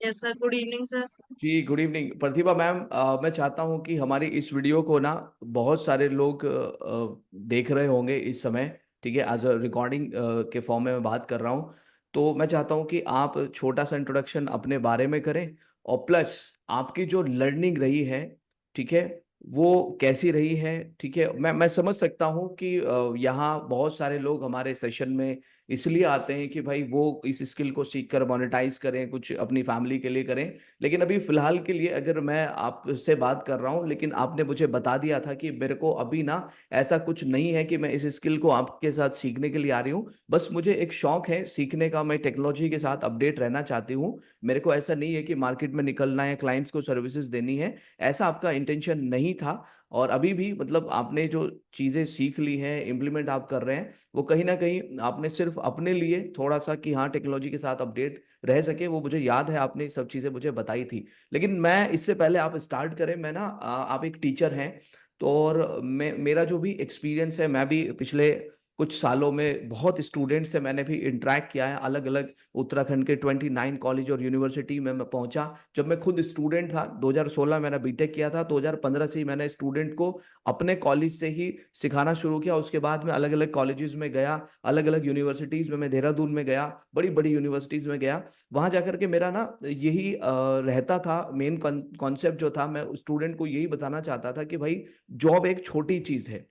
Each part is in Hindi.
Yes sir, good evening sir. जी गुड इवनिंग प्रतिभा मैम। मैं चाहता हूं कि हमारी इस वीडियो को ना बहुत सारे लोग देख रहे होंगे इस समय। ठीक है, एज अ रिकॉर्डिंग के फॉर्म में मैं बात कर रहा हूं। तो मैं चाहता हूं कि आप छोटा सा इंट्रोडक्शन अपने बारे में करें, और प्लस आपकी जो लर्निंग रही है, ठीक है, वो कैसी रही है। ठीक है, मैं समझ सकता हूं कि यहाँ बहुत सारे लोग हमारे सेशन में इसलिए आते हैं कि भाई वो इस स्किल को सीख कर मोनेटाइज करें, कुछ अपनी फैमिली के लिए करें। लेकिन अभी फिलहाल के लिए अगर मैं आपसे बात कर रहा हूं, लेकिन आपने मुझे बता दिया था कि मेरे को अभी ना ऐसा कुछ नहीं है कि मैं इस स्किल को आपके साथ सीखने के लिए आ रही हूँ। बस मुझे एक शौक है सीखने का, मैं टेक्नोलॉजी के साथ अपडेट रहना चाहती हूँ। मेरे को ऐसा नहीं है कि मार्केट में निकलना है, क्लाइंट्स को सर्विसेज देनी है, ऐसा आपका इंटेंशन नहीं था। और अभी भी मतलब आपने जो चीज़ें सीख ली हैं, इम्प्लीमेंट आप कर रहे हैं, वो कहीं ना कहीं आपने सिर्फ अपने लिए थोड़ा सा कि हाँ टेक्नोलॉजी के साथ अपडेट रह सके, वो मुझे याद है, आपने सब चीज़ें मुझे बताई थी। लेकिन मैं इससे पहले आप स्टार्ट करें, मैं ना आप एक टीचर हैं, तो और मेरा जो भी एक्सपीरियंस है, मैं भी पिछले कुछ सालों में बहुत स्टूडेंट से मैंने भी इंटरेक्ट किया है, अलग अलग उत्तराखंड के 29 कॉलेज और यूनिवर्सिटी में मैं पहुंचा। जब मैं खुद स्टूडेंट था, 2016 मैंने बीटेक किया था, 2015 से ही मैंने स्टूडेंट को अपने कॉलेज से ही सिखाना शुरू किया। उसके बाद मैं अलग अलग कॉलेजेस में गया, अलग अलग यूनिवर्सिटीज में, मैं देहरादून में गया, बड़ी बड़ी यूनिवर्सिटीज में गया। वहां जाकर के मेरा ना यही रहता था, मेन कॉन्सेप्ट जो था, मैं स्टूडेंट को यही बताना चाहता था कि भाई जॉब एक छोटी चीज है,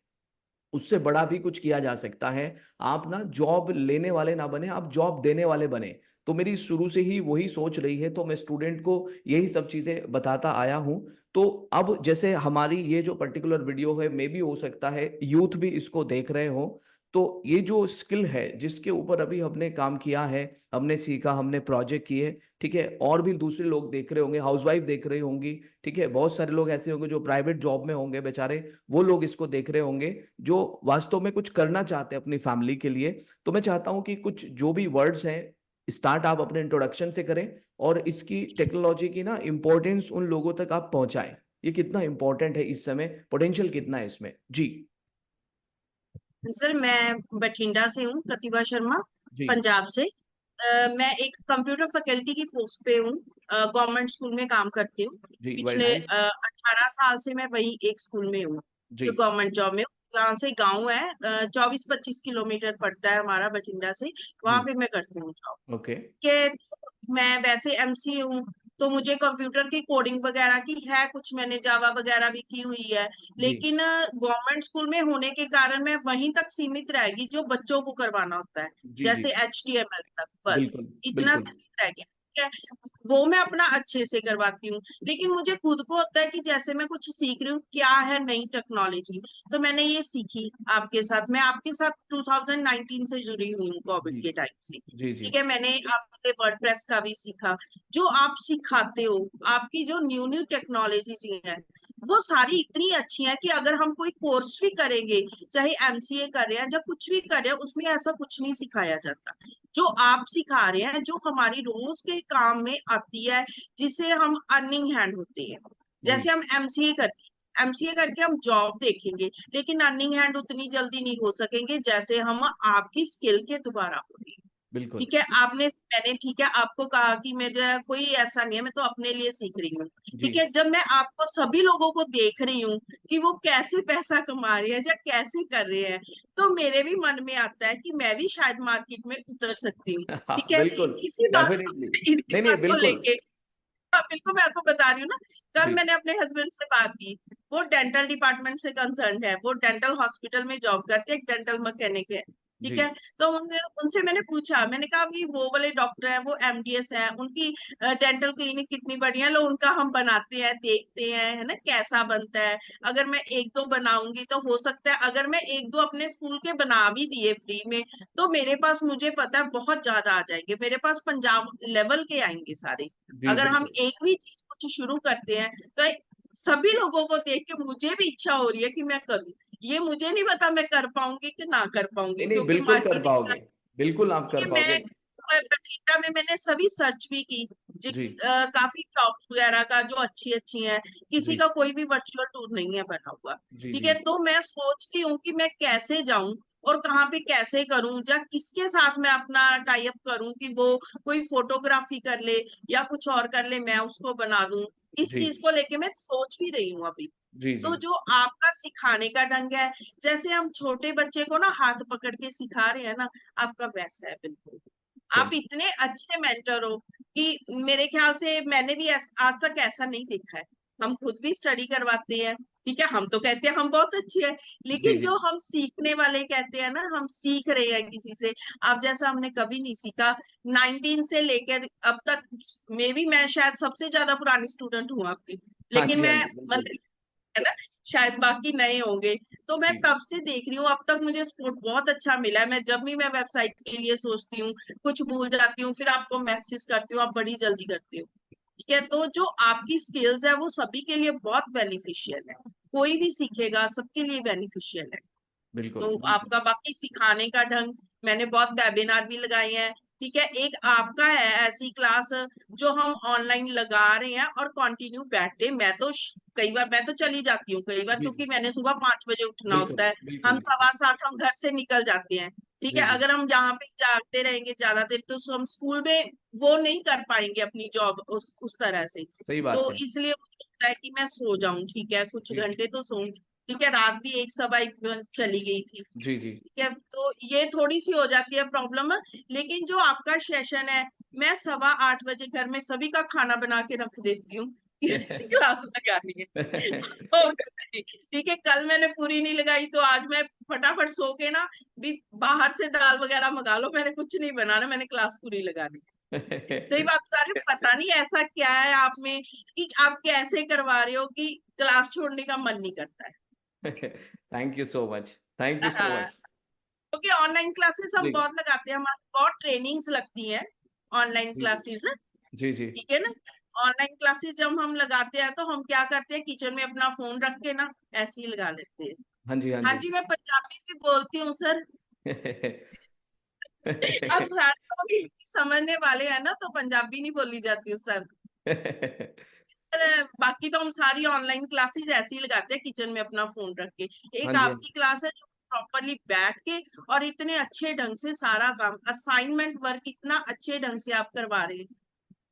उससे बड़ा भी कुछ किया जा सकता है। आप ना जॉब लेने वाले ना बने, आप जॉब देने वाले बने। तो मेरी शुरू से ही वही सोच रही है, तो मैं स्टूडेंट को यही सब चीजें बताता आया हूं। तो अब जैसे हमारी ये जो पर्टिकुलर वीडियो है, मे भी हो सकता है यूथ भी इसको देख रहे हो। तो ये जो स्किल है जिसके ऊपर अभी हमने काम किया है, हमने सीखा, हमने प्रोजेक्ट किए, ठीक है, और भी दूसरे लोग देख रहे होंगे, हाउसवाइफ देख रही होंगी, ठीक है, बहुत सारे लोग ऐसे होंगे जो प्राइवेट जॉब में होंगे बेचारे, वो लोग इसको देख रहे होंगे जो वास्तव में कुछ करना चाहते हैं अपनी फैमिली के लिए। तो मैं चाहता हूं कि कुछ जो भी वर्ड्स हैं, स्टार्ट आप अपने इंट्रोडक्शन से करें, और इसकी टेक्नोलॉजी की ना इंपॉर्टेंस उन लोगों तक आप पहुंचाएं। ये कितना इंपॉर्टेंट है इस समय, पोटेंशियल कितना है इसमें। जी। सर मैं बठिंडा से हूँ, प्रतिभा शर्मा, जी। पंजाब से। मैं एक कंप्यूटर फैकल्टी की पोस्ट पे हूँ, गवर्नमेंट स्कूल में काम करती हूँ। जी, वेरी पिछले नाइस। 18 साल से मैं वही एक स्कूल में हूँ, जी। जो गवर्नमेंट जॉब में हूँ। जहाँ से गांव है, 24-25 किलोमीटर पड़ता है हमारा बठिंडा से, वहां जी। पे मैं करती हूँ जॉब ओके। के। मैं वैसे एमसी हूँ, तो मुझे कंप्यूटर की कोडिंग वगैरह की है, कुछ मैंने जावा वगैरह भी की हुई है। जी। लेकिन गवर्नमेंट स्कूल में होने के कारण मैं वहीं तक सीमित रहेगी जो बच्चों को करवाना होता है, जी। जी। जैसे HTML तक, बस बिल्कुल। इतना बिल्कुल। सीमित रह गया। ठीक है, वो मैं अपना अच्छे से करवाती हूँ। लेकिन मुझे खुद को होता है कि जैसे मैं कुछ सीख रही हूँ, क्या है नई टेक्नोलॉजी, तो मैंने ये सीखी आपके साथ। मैं आपके साथ 2019 से जुड़ी हुई हूँ, कोविड जी। के टाइम से। जी। जी। ठीक है, मैंने आपसे वर्डप्रेस का भी सीखा। जो आप सिखाते हो, आपकी जो न्यू न्यू टेक्नोलॉजी है, वो सारी इतनी अच्छी है कि अगर हम कोई कोर्स भी करेंगे, चाहे MCA कर रहे हैं, जब कुछ भी कर रहे हैं, उसमें ऐसा कुछ नहीं सिखाया जाता जो आप सिखा रहे हैं, जो हमारी रोज के काम में आती है, जिससे हम अर्निंग हैंड होते हैं। जी। जैसे हम MCA करके हम जॉब देखेंगे, लेकिन अर्निंग हैंड उतनी जल्दी नहीं हो सकेंगे जैसे हम आपकी स्किल के द्वारा होंगे। बिल्कुल। ठीक है, मैंने ठीक है आपको कहा कि मेरा कोई ऐसा नहीं है, मैं तो अपने लिए सीख रही हूँ। जी। ठीक है, जब मैं आपको सभी लोगों को देख रही हूँ कि वो कैसे पैसा कमा रहे हैं या कैसे कर रहे हैं, तो मेरे भी मन में आता है कि मैं भी शायद मार्केट में उतर सकती हूँ। ठीक है, बिल्कुल। इसी बात डेफिनेटली। इसी नहीं नहीं, बात को बिल्कुल। लेके, हाँ बिल्कुल, मैं आपको बता रही हूँ ना। कल जी। मैंने अपने हस्बैंड से बात की, वो डेंटल डिपार्टमेंट से कंसर्न है, वो डेंटल हॉस्पिटल में जॉब करते हैं, एक डेंटल मैकेनिक है। जी। ठीक है, तो उनसे मैंने पूछा, मैंने कहा कि वो वाले डॉक्टर हैं, वो MDS हैं, उनकी डेंटल क्लिनिक कितनी बढ़िया है, लो उनका हम बनाते हैं, देखते हैं, है ना कैसा बनता है। अगर मैं एक दो बनाऊंगी तो हो सकता है, अगर मैं एक दो अपने स्कूल के बना भी दिए फ्री में, तो मेरे पास, मुझे पता है, बहुत ज्यादा आ जाएंगे, मेरे पास पंजाब लेवल के आएंगे सारे। जी। अगर हम बिल्कुल। एक भी चीज कुछ शुरू करते हैं, तो सभी लोगों को देख के मुझे भी इच्छा हो रही है कि मैं करूं। ये मुझे नहीं पता मैं कर पाऊंगी कि ना कर पाऊंगी, नहीं नहीं, क्योंकि बिल्कुल कर मार्केटिंग, पाओगे। बिल्कुल आप ठीक कर है, पाओगे। मैं बठिंडा में मैंने सभी सर्च भी की, जी। काफी जॉब्स वगैरह का जो अच्छी अच्छी हैं, किसी जी। का कोई भी वर्चुअल टूर नहीं है बना हुआ। जी। ठीक जी। है, तो मैं सोचती हूँ कि मैं कैसे जाऊं और कहाँ पे कैसे करूं, या किसके साथ मैं अपना टाई अप करूं कि वो कोई फोटोग्राफी कर ले या कुछ और कर ले, मैं उसको बना दूं। इस जी चीज को लेके मैं सोच भी रही हूँ अभी। जी जी तो जो आपका सिखाने का ढंग है, जैसे हम छोटे बच्चे को ना हाथ पकड़ के सिखा रहे हैं ना, आपका वैसा है बिल्कुल। आप चलिए। इतने अच्छे मेंटर हो कि मेरे ख्याल से मैंने भी आज तक ऐसा नहीं देखा है। हम खुद भी स्टडी करवाते हैं, ठीक है, हम तो कहते हैं हम बहुत अच्छे हैं, जी लेकिन जी जो हम सीखने वाले कहते हैं ना, हम सीख रहे हैं किसी से, आप जैसा हमने कभी नहीं सीखा। 19 से लेकर अब तक, मे भी मैं शायद सबसे ज्यादा पुरानी स्टूडेंट हूँ आपकी, हाँ लेकिन जी हाँ मैं जी बिल्कुल। मतलब, है ना, शायद बाकी नए होंगे। तो मैं जी तब से देख रही हूँ, अब तक मुझे सपोर्ट बहुत अच्छा मिला है। मैं जब भी मैं वेबसाइट के लिए सोचती हूँ, कुछ भूल जाती हूँ, फिर आपको मैसेज करती हूँ, आप बड़ी जल्दी करती हो, ठीक है। तो जो आपकी स्किल्स है वो सभी के लिए बहुत बेनिफिशियल है, कोई भी सीखेगा सबके लिए बेनिफिशियल है। बिल्कुल तो बिल्कुल। आपका बाकी सिखाने का ढंग, मैंने बहुत वेबिनार भी लगाए हैं, ठीक है। एक आपका है ऐसी क्लास जो हम ऑनलाइन लगा रहे हैं और कंटिन्यू बैठे, मैं तो कई बार मैं तो चली जाती हूँ कई बार, जी क्योंकि जी मैंने सुबह 5 बजे उठना बिल्कुल होता है। बिल्कुल हम बिल्कुल। 7:15 हम घर से निकल जाते हैं, ठीक जी है। जी अगर हम यहाँ पे जागते रहेंगे ज्यादा देर तो हम स्कूल में वो नहीं कर पाएंगे अपनी जॉब उस तरह से। सही बात तो है। इसलिए मुझे लगता है कि मैं सो जाऊं, ठीक है, कुछ जी जी घंटे तो सोऊं, ठीक है। रात भी 1 सवा 1 चली गई थी, जी जी ठीक है। तो ये थोड़ी सी हो जाती है प्रॉब्लम। लेकिन जो आपका सेशन है, मैं 7:15 बजे घर में सभी का खाना बना के रख देती हूँ क्लास लगानी है। और कुछ नहीं, ठीक है। कल मैंने पूरी नहीं लगाई तो आज मैं फटाफट सो के ना, भी बाहर से दाल वगैरह मंगा लो, मैंने कुछ नहीं बनाना, मैंने क्लास पूरी लगानी है। सही बात बता रही हूँ, पता नहीं ऐसा क्या है आप में कि आप कैसे करवा रहे हो कि क्लास छोड़ने का मन नहीं करता thank you so much. Thank you so है। मच। क्योंकि ऑनलाइन क्लासेस हम जी बहुत लगाते हैं, हमारी बहुत ट्रेनिंग्स लगती हैं ऑनलाइन जी क्लासेस, जी जी ठीक है ना। ऑनलाइन क्लासेस जब हम लगाते हैं तो हम क्या करते हैं, किचन में अपना फोन रख के ना ऐसे ही लगा लेते हैं। हाँ जी हाँ हाँ जी। जी, मैं पंजाबी भी बोलती हूँ सर। अब सारे लोग हिंदी समझने वाले हैं ना, तो पंजाबी नहीं बोली जाती उस सर। सर बाकी तो हम सारी ऑनलाइन क्लासेस ऐसे ही लगाते हैं, किचन में अपना फोन रख के। हाँ एक जी हाँ आपकी क्लास है जो प्रॉपरली बैठ के और इतने अच्छे ढंग से सारा काम, असाइनमेंट वर्क इतना अच्छे ढंग से आप करवा रहे हैं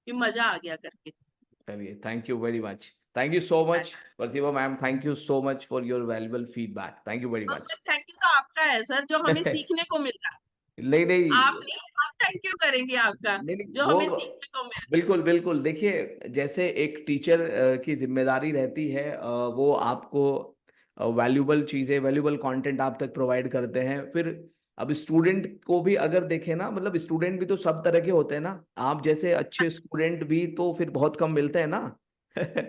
कि मजा आ गया करके। चलिए thank you very much. Thank you so much Pratibha ma'am. Thank you so much for your valuable feedback. Thank you very तो मच। सर थैंक यू तो आपका है सर, जो हमें सीखने को मिल रहा है। नहीं आप नहीं नहीं, आप थैंक यू करेंगे आपका, नहीं नहीं जो वो हमें सीखने को मिल रहा बिल्कुल बिल्कुल। देखिए जैसे एक टीचर की जिम्मेदारी रहती है, वो आपको वैल्यूबल चीजें, वैल्यूबल कंटेंट आप तक प्रोवाइड करते हैं। फिर अब स्टूडेंट को भी अगर देखें ना, मतलब स्टूडेंट भी तो सब तरह के होते हैं ना, आप जैसे अच्छे स्टूडेंट भी तो फिर बहुत कम मिलते हैं ना। है।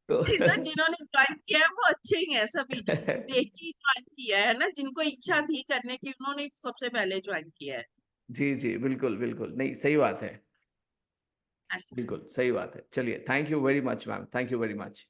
तो जी सर, जिन्होंने ज्वाइन किया है वो अच्छे ही हैं सभी, देख के ज्वाइन किया है ना, जिनको इच्छा थी करने की उन्होंने सबसे पहले ज्वाइन किया है। जी जी बिल्कुल बिल्कुल। नहीं सही बात है। हाँ जी। बिल्कुल सही बात है। चलिए thank you very much ma'am. Thank you very much.